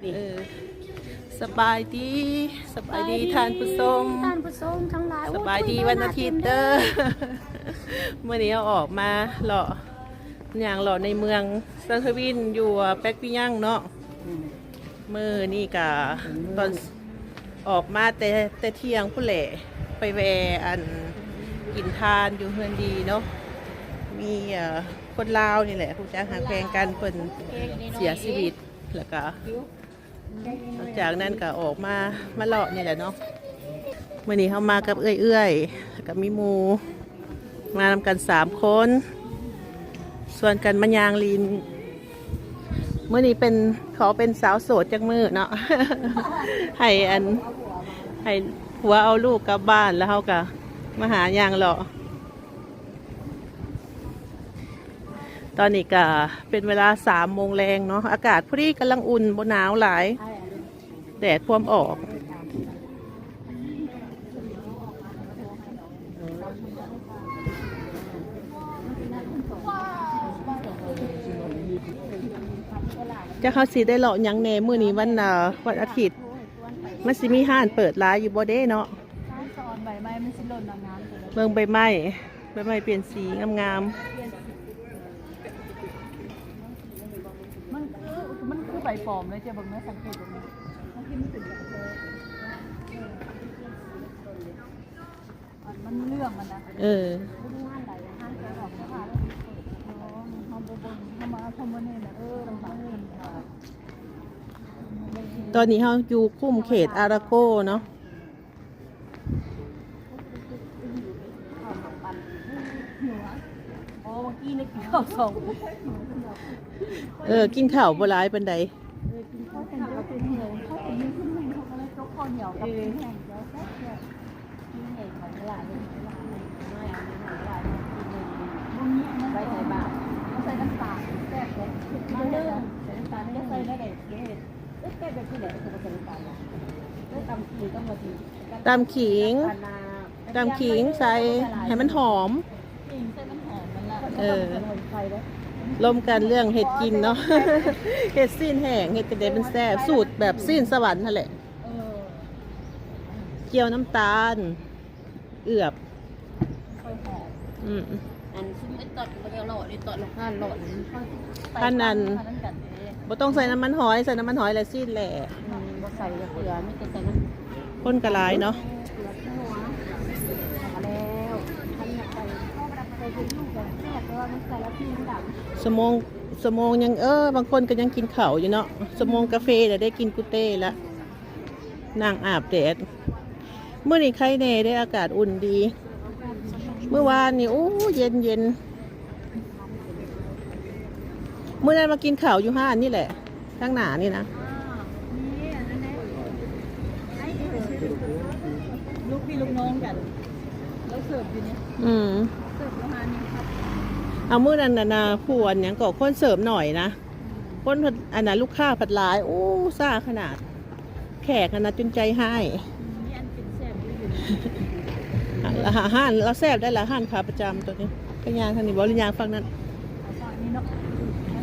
นี่สบายดีท่านผู้ชมทั้งหลาย สบายดีวันอาทิตย์เด้อ เมื่อนี้เราออกมาเลาะอย่างเลาะในเมืองซันทวินอยู่แป๊กปี้ย่างเนาะมื่อนี่กะตอนออกมาแต่เที่ยงผู้แหล่ไปแวอันกินทานอยู่เฮือนดีเนาะมีคนลาวนี่แหละผู้จ้างหาแพงกันเพิ่นเสียชีวิตแล้วก็หลังจากนั้นก็ออกมาเลาะนี่แหละเนาะเมื่อนี้เขามากับเอื้อยกับมีหมูมานำกัน3 คนส่วนกันมันยางลีนเมื่อนี้เขาเป็นสาวโสดจากมือเนาะ ให้ผัวเอาลูกกลับบ้านแล้วเขาก็มาหายางเลาะตอนนี้ก็เป็นเวลา3 โมงแรงเนาะอากาศพอดีกำลังอุ่นบ่หนาวหลายแดดพร้อมออกจะเข้าสีได้เลาะยังแหน่มื้อนี้วันอาทิตย์มันสิมีห้านเปิดร้านอยู่บ่เด้เนาะเบิ่งใบไม้เปลี่ยนสีงามมันคือใบฟอมเลยเจ้าบังเนื้อสังเกตตรงนี้มันเรื่องมันนะห้านใดห้านแกออกนะคะทำมาเนี่ยนะลำบากตอนนี้เขาอยู่คุ้มเขตอาราโกเนาะเมื่อกี้นี่กินข้าวสองกินข้าวโบราณเป็นใดกินข้าวเป็นก็เป็นเหนียวข้าวเป็นนึ่งขึ้นแห้งเขาก็เลยยกข้าวเหนียวกับเป็นแห้งแล้วแซ่บเนี่ยกินเหนียวของหลานเลยไม่เอาหลานกินเลยบุ้งนี้ใส่บาตรใส่น้ำตาลแซ่บเลยมาเรื่องใส่น้ำตาลไม่ใส่ได้เลยแซ่บแบบที่ไหนก็ใส่น้ำตาลแล้วตำขิงก็มาทีตำขิงใส่ให้มันหอมลมกันเรื่องเห็ดกินเนาะ เห็ดซีนแห้งเห็ดกระเดเป็นแซ่บสูตรแบบซีนสวรรค์นั่นแหละเกี่ยวน้ำตาลเอือบอันซึ่งไอ้ตอดมันจะหล่อไอ้ตอดหลอกห้าหล่อท่านนั้นบ่ต้องใส่น้ำมันหอยใส่น้ำมันหอยแล้วซีนแหละบ่ใส่เกลือไม่ใส่น้ำข้นกระไรเนาะสมองยังบางคนก็ยังกินข้าวอยู่เนาะสมองกาแฟแต่ได้กินกุเต้แล้วนั่งอาบแดดเมื่อนี้ใครแน่ได้อากาศอุ่นดีเมื่อวานนี่โอ้เย็นเมื่อนั้นมากินข้าวอยู่ห้านนี่แหละข้างหน้านี่นะลูกพี่ลูกน้องกันแล้วเสิร์ฟอยู่นี่เสิร์ฟประมาณนี้ครับเอามื้อนั้นน่ะผู้อันหยังก็คนเสริมหน่อยนะคนอันนั้นลูกค้าผัดหลายโอ้ซ่าขนาดแขกขนาดจนใจให้นี่อันเป็นแซ่บอยู่ห้านเราแซ่บได้ละห้านขาประจำตัวนี้ขยางทางนี้บริยางฟังนั้นนี่เนาะ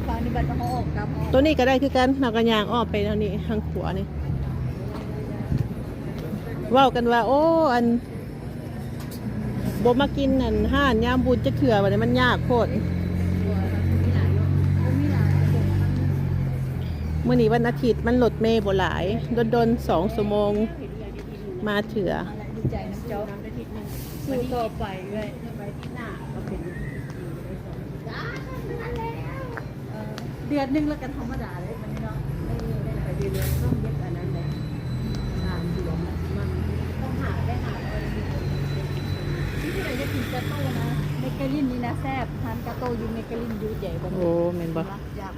ฟังนี่บัดเขาออกกับตัวนี้ก็ได้คือกันเรากระยางอ้อมไปทางนี้ทางขวานี่ว่ากันว่าโอ้อันบ่มากินนั่นห้านยามบุญจะเถื่อวันนี้มันยากโคตรเมื่อนี้วันอาทิตย์มันหลดเมย์บ่หลายโดน2 ชั่วโมงมาเถื่อดีใจน้ำเจ้าน้ำได้ทีนึงสู้ต่อไปเลยไปที่หน้าก็เป็นเดือนนึงแล้วกันธรรมดาเลยมันเนาะได้ไปเรื่อยๆต้องเย็บอันนั้นเลย3 เดือนมันต้องหาที่ไหนจะกินกาโต้นะเมกะลินนี่นะแซ่บทานกาโต้อยู่เมกะลินอยู่ใหญ่บ่โอ้แม่นบ่อยาก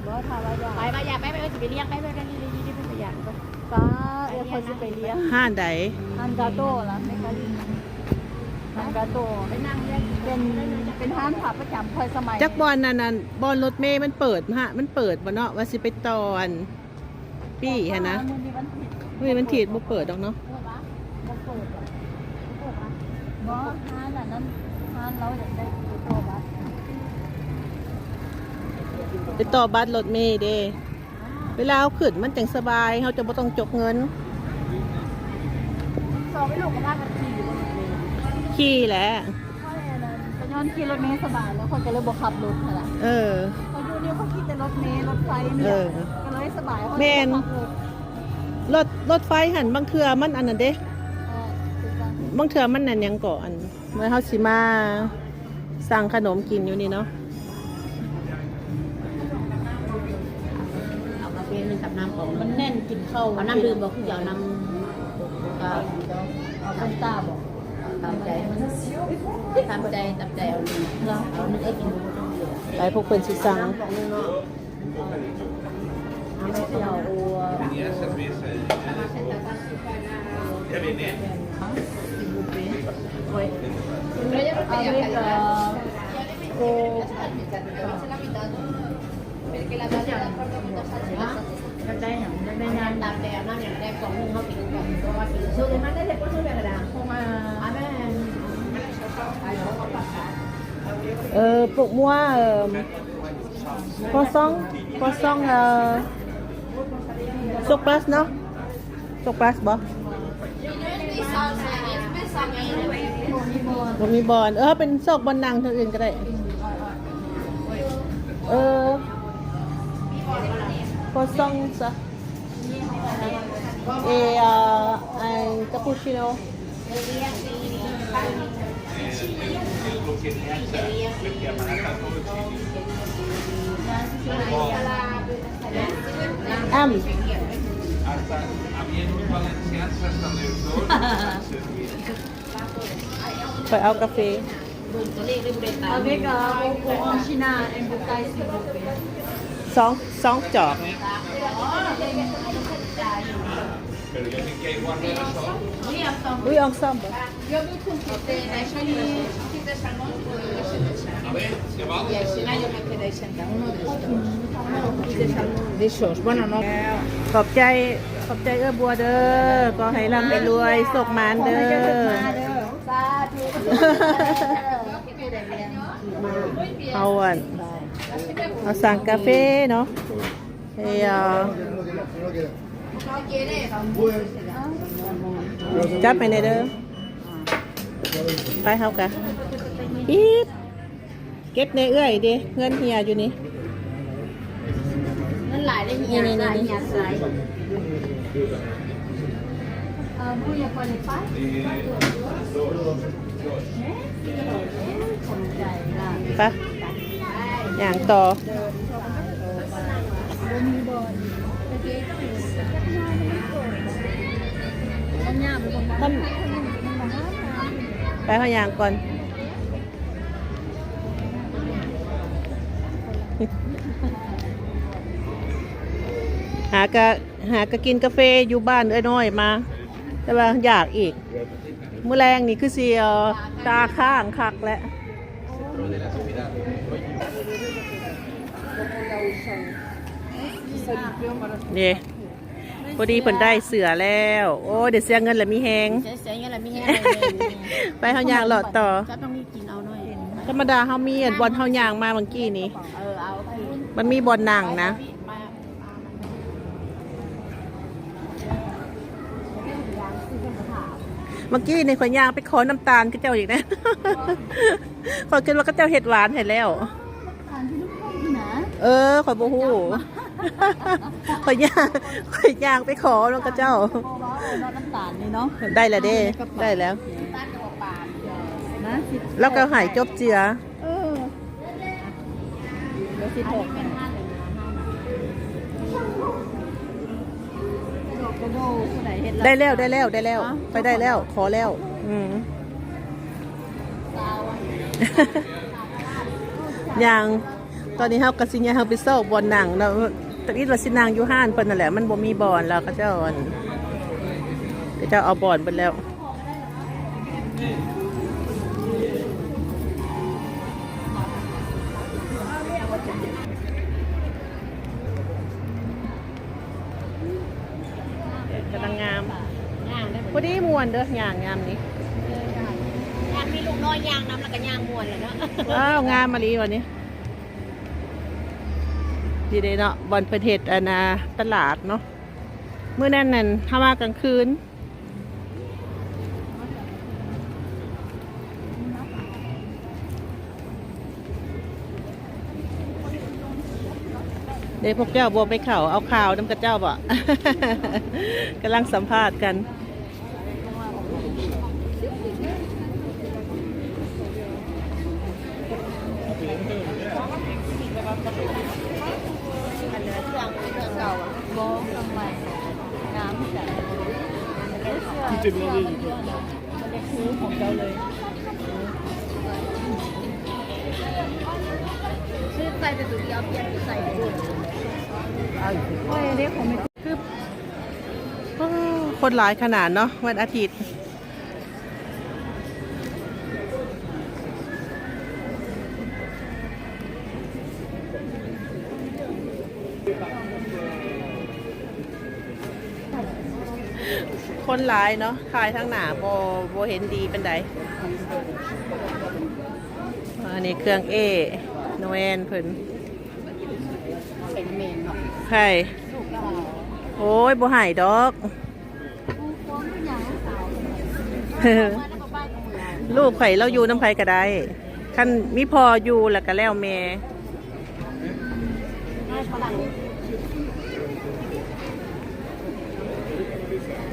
บ่ทาว่าอยากไปจะไปเลี้ยงไปกันนี่เป็นตัวอย่างก็ฟ้าคนจะไปเลี้ยงห้านใดทานกาโต้ล่ะเมกะลินทานกาโต้ไปนั่งเลี้ยงเป็นห้านผับประจำเคยสมัยจักบอลนั่นบอลรถเมย์มันเปิดมันเปิดบ่เนาะว่าสิไปตอนปี้ฮะนะมันถีดบ่เปิดดอกเนาะบ่ห้านนั้นห้านเราอยากได้ตัวบัสไปต่อบัสรถเมย์เด้ เวลาเอาขึ้นมันจังสบายเขาจะบ่ต้องจกเงิน สอบไปลูกกับพากันขี่อยู่บนรถเมล์ ขี่แหละ เพราะอะไรนะก็ย้อนขี่รถเมล์สบายแล้วคนก็เลยบอกขับรถนั่นแหละ เออ เขาอยู่เนี่ยเขาขี่แต่รถเมล์รถไฟเนี่ เอย อ ก็เลยสบายเขา แม่น ขับรถ รถไฟหันบางเทื่อมันอันนั้นเด้ ถูกต้อง บางเทื่อมันนั่นหยังก่อนเมื่อเฮาสิมาสั่งขนมกินอยู่นี่เนาะ เอากาแฟหนึ่งกับน้ำของ มันแน่นกินข้าว เอาน้ำดื่มบอกคือเอาน้ำก็ เอาต้มตาบอก ตามใจตามใจตามใจเอาหนึ่งเอาหนึ่งไอ้กินดูต้องเดียว ไปพวกเพิ่นสิสั่ง น้ำของนึงเนาะเอาไม่เอาโอ้ เอาเล็กโก จะได้อย่างจะได้งานตามแต่น้ำอย่างได้ของนึงเขากินกันเพราะว่ากินช่วงนั้นได้แต่ก็ช่วงแบบกระดาษเพราะว่าแม่ ปลุกมัวcroissant sốt plusเนาะ sốt plus บ่บ่มีบอลเป็นซอกบอลนังเท่าอื่นก็ได้croissant ça et un cappuccino am Hasta habiendo un valenciano hasta los dos servir. ไปเอากาแฟ ตัวเลขได้บุเรตา เอาเล็กโกอองชินาเอ็มบุไกซิบุเป สองจอก Pero yo me quedé igual de razón. อุ้ยอองซ้ำบ่ A ver, se va. Y al final yo me quedé sentada uno de esos. Bueno, no. ขอบใจบัวเด้อก็ให้ร่ำให้รวยสุขมานเด้อ สาธุ เอาสั่งกาแฟเนาะเฮ้ยจับไปเลยเด้อไปเฮากะอีบเก็บในเอื้อยดิเงินเฮียอยู่นี่ นั่นหลายได้เฮียหลายเฮียหลาย ผู้ใหญ่คนในป้ายสนใจล่ะ ไปอย่างต่อ อันนี้เป็นคน ท่านไปเขาอย่างก่อน หากะกินกาแฟอยู่บ้านเอ้ยน้อยมา แต่ว่าอยากอีก มื้อแรงนี่คือสิตาข้างคักแล้วนี่พอดีเพิ่นได้เสือแล้ว โอ้เดี๋ยวเสียเงินแล้วมีแฮง เสียเงี้ยแหละมีแห้ ไปเฮาย่างหลอดต่อ ก็ต้องมีกินเอาหน่อย ธรรมดาเฮามีบอลเฮาย่างมาเมื่อกี้นี้ เอาคือ มันมีบอลหนังนะ เมื่อกี้ในขอยย่างไปขอน้ำตาลก็เจ้าอีกนะ ขอยคิดว่าก็เจ้าเห็ดหวานเห็ดแล้ว ทานที่ลูกพ่อที่นะ ขอยโบหู ขอยย่างไปขอแล้วก็เจ้า เพราะว่าเราน้ำตาลนี่เนาะ ได้แล้วเด้ได้แล้ว นะสิ แล้วก็หายจบเจือ เดี๋ยว16กันกระโดดผู้ใดเฮ็ด ได้แล้ว ไปได้แล้ว ขอแล้ว อืม อย่างตอนนี้เฮากะสิยาเฮาไปเซาบอลหนังเนาะตะกี้ว่าสินางอยู่ห้านเพิ่นนั่นแหละมันบ่มีบอลแล้วก็เจ้าเอาบอลเบิดแล้วกำลังงาม ย่างได้ พอดีม่วนเด้อย่างงามนี้ ย่างมีลูกน้อยย่างน้ำแล้วก็ย่างมวนเลยเนาะ ว้าวงามมาลีวันนี้ ดีเดเนาะบอลเพิ่นเฮ็ดอันตลาดเนาะมื้อนั้นนั่นถ้ามากลางคืนเดี๋ยวพวกเจ้าบัวไปเขาเอาข่าวน้ำกระเจ้าบ่ กำลังสัมภาษณ์กัน โบ้ทำไมน้ำจัดเสื้อมันเยอะนะมันจะคูของเราเลยซื้อใส่แต่ตัวเดียวเปลี่ยนใส่ด้วยโอ้ยเรียกของไม่ คือคนหลายขนาดเนาะวันอาทิตย์คนหลายเนาะขายทั้งหนาโบเห็นดีเป็นไดอันนี้เครื่องโนเอนเพิ่น เป็นเมนเนาะ ใคร ลูกเรา โอ้ยบ่หายดอก ผู้ฟ้องผู้ใหญ่สาวมาแล้วก็บ้านของเรา ลูกไข่เราอยู่น้ำไผก็ได้คันมีพออยู่แล้วก็แล้วแม่ ได้ฝรั่ง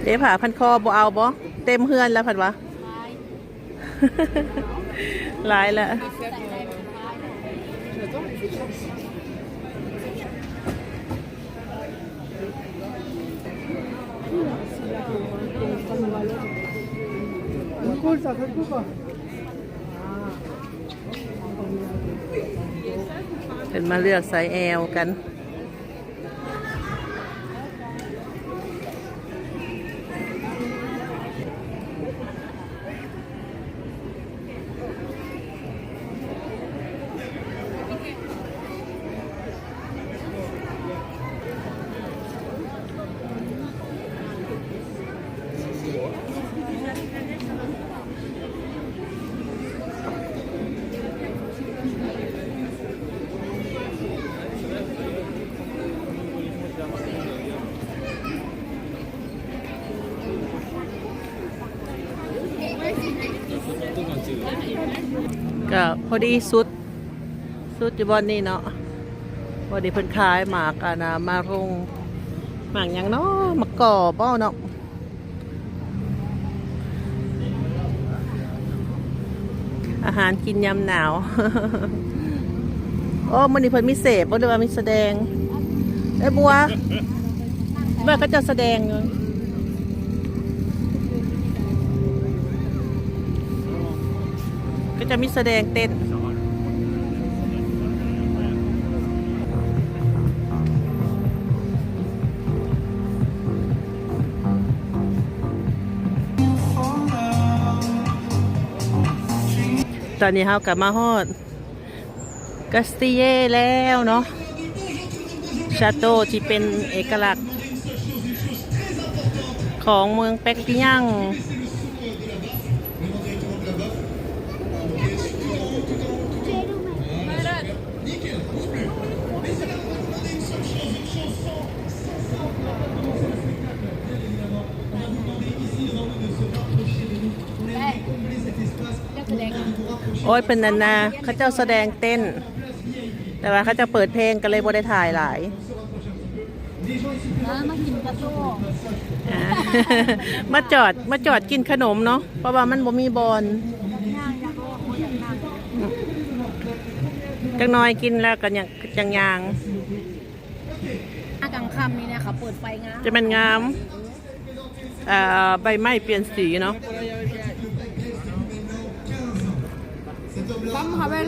เดี๋ยวผ่าพันคอบ่เอาบ่เต็มเฮือนแล้วผัดวะ หลายละเป็นมาเลือกไซส์ L กันก็พอดีสุดอยู่บอนนี่เนาะพอดีเพิ่นขายหมากมารุงหมากหยังเนาะมะกอกเป้าเนาะอาหารกินยามหนาว โอ้มันนี่เพิ่นมีเสพบ่หรือว่ามีแสดงไอ้บัวว่าก็จะแสดงอยู่ก็จะมีแสดงเต้นตอนนี้เรากลับมาฮอดกัสติเย่แล้วเนาะชาโตที่เป็นเอกลักษณ์ของเมืองเป็กปิญังโอ้ยเป็นนันนาเขาเจ้าแสดงเต้น แต่ว่าเขาจะเปิดเพลงกันเลยบ่ได้ถ่ายหลาย มากินกระโต้ อ่า มาจอดกินขนมเนาะเพราะว่ามันบ่มีบอล ย่างอยากโลกอยากนั่ง จังน้อยกินแล้วกันจังยาง กลางค่ำนี่เนี่ยเขาเปิดไฟงาม จะเป็นงามใบไม้เปลี่ยนสีเนาะ Vamos a ver.